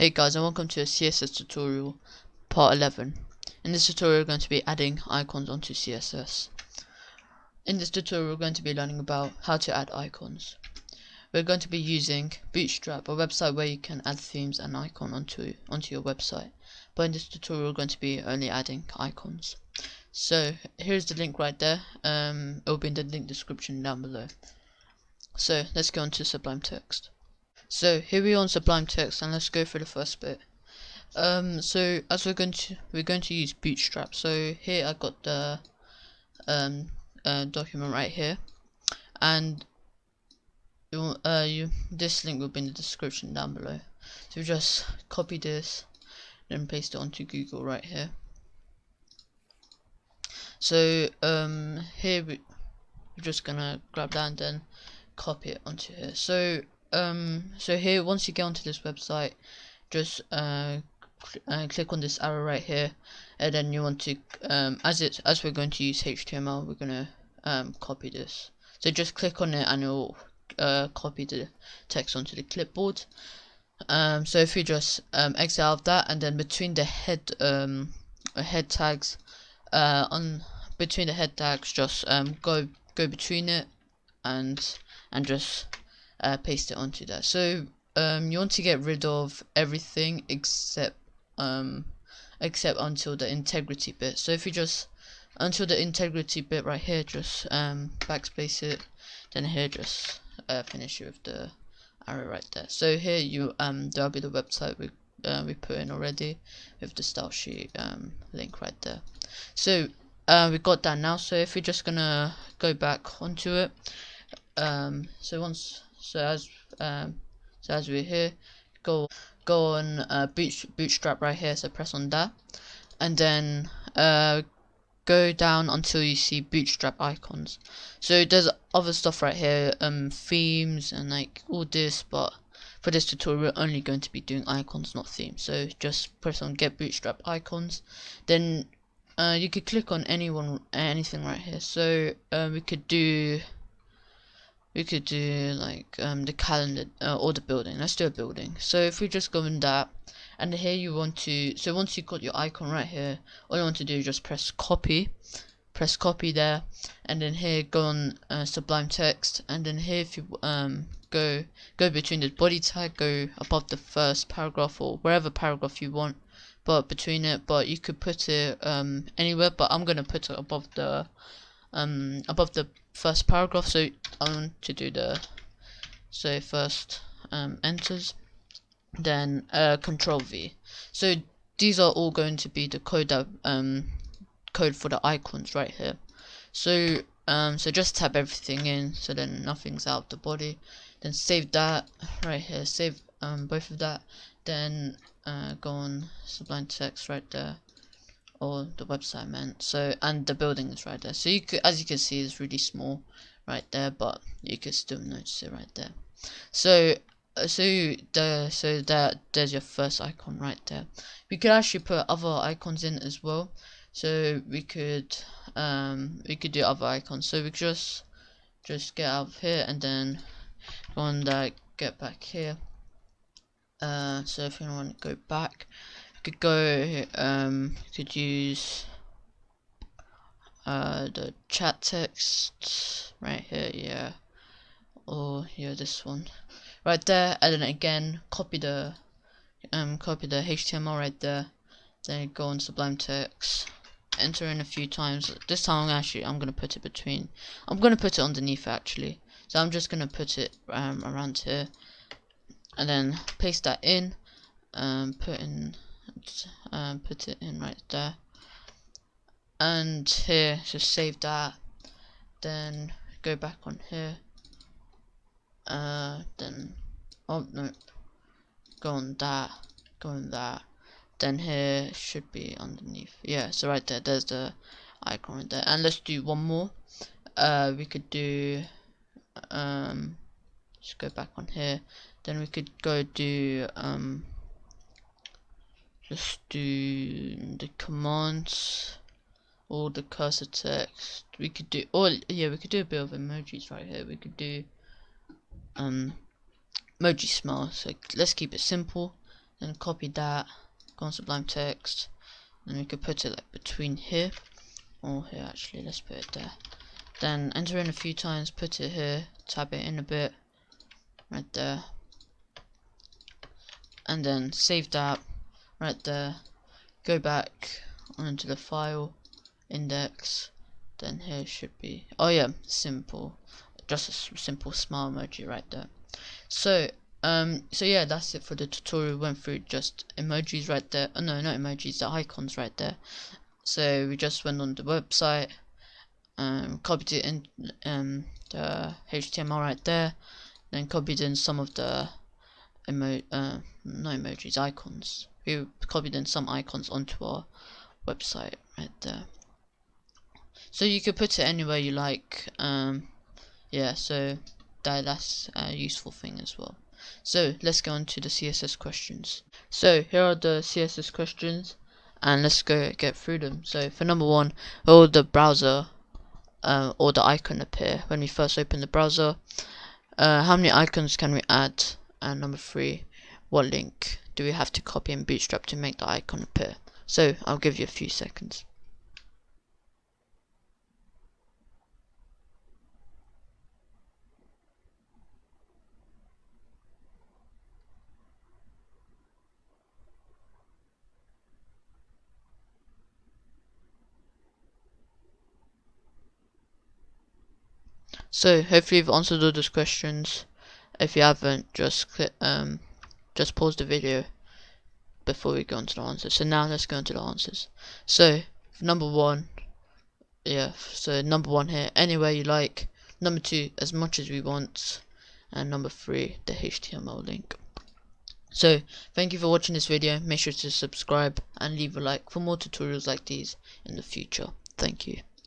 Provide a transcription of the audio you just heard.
Hey guys, and welcome to a CSS tutorial part 11. In this tutorial we're going to be adding icons onto CSS. In this tutorial we're going to be learning about how to add icons. We're going to be using Bootstrap, a website where you can add themes and icons onto your website. But in this tutorial we're going to be only adding icons. So here's the link right there. It will be in the link description down below. So let's go on to Sublime Text. So here we are on Sublime Text, and let's go through the first bit. So as we're going to use Bootstrap. So here I got the document right here, and this link will be in the description down below. So just copy this, then paste it onto Google right here. So here we're just gonna grab that and then copy it onto here. So here, once you get onto this website, just click on this arrow right here, and then you want to as we're going to use HTML, we're gonna copy this. So just click on it and it'll copy the text onto the clipboard. So if you just exit out of that, and then between the head tags, between the head tags, just go between it and just paste it onto that. So you want to get rid of everything except until the integrity bit. So if you just until the integrity bit right here, just backspace it, then here just finish it with the arrow right there. So here you there'll be the website we put in already with the style sheet link right there. So we got that now. So if we're just gonna go back onto it, as we're here, go on Bootstrap right here. So press on that, and then go down until you see Bootstrap Icons. So there's other stuff right here, themes and like all this, but for this tutorial we're only going to be doing icons, not themes. So just press on Get Bootstrap Icons, then you could click on anything right here. So we could do like the calendar or the building. Let's do a building. So if we just go in that, and here you want to, so once you've got your icon right here, all you want to do is just press copy there, and then here go on Sublime Text, and then here if you go between the body tag, go above the first paragraph or wherever paragraph you want, but between it, but you could put it anywhere, but I'm gonna put it above the first paragraph. So I want to do first enters, then Control V. So these are all going to be the code that code for the icons right here. So so just tap everything in, so then nothing's out of the body. Then save that right here, save both of that, then go on Sublime Text right there, or the website meant. So, and the building is right there. So you could, as you can see, it's really small right there, but you could still notice it right there. So there's your first icon right there. We could actually put other icons in as well. So we could do other icons. So we could just get out of here and then go on that, get back here. So if you want to go back, you could go could use the chat text right here, yeah, or yeah, this one right there, and then again copy the HTML right there, then go on Sublime Text, enter in a few times. This time I'm gonna put it between, I'm gonna put it underneath actually, so I'm just gonna put it around here, and then paste that in, put it in right there, and here just save that, then go back on here, then oh no, go on that, then here should be underneath, yeah, so right there, there's the icon right there. And let's do one more. We could do just go back on here, then we could go do just do the commands or the cursor text. We could do, or yeah, we could do a bit of emojis right here. We could do emoji smile. So let's keep it simple. then copy that, go on Sublime Text, and we could put it like between here or here. Actually, let's put it there. Then enter in a few times, put it here, tab it in a bit, right there, and then save that right there. Go back onto the file, index, then here should be, oh yeah, simple, just a simple smile emoji right there. So yeah, that's it for the tutorial. We went through just emojis right there. Oh no, not emojis, the icons right there. So we just went on the website, copied it in the HTML right there, then copied in some of the not emojis, icons. We copied in some icons onto our website right there. So you could put it anywhere you like. Yeah, so that's a useful thing as well. So let's go on to the CSS questions. So here are the CSS questions, and let's go get through them. So for number 1, will the browser or the icon appear when we first open the browser? How many icons can we add? And number 3, what link do we have to copy in Bootstrap to make the icon appear? So I'll give you a few seconds. So hopefully you've answered all those questions. If you haven't, just click, just pause the video before we go into the answers. So now let's go into the answers. So number 1, yeah, so number 1 here, anywhere you like. Number 2, as much as we want. And number 3, the HTML link. So thank you for watching this video. Make sure to subscribe and leave a like for more tutorials like these in the future. Thank you.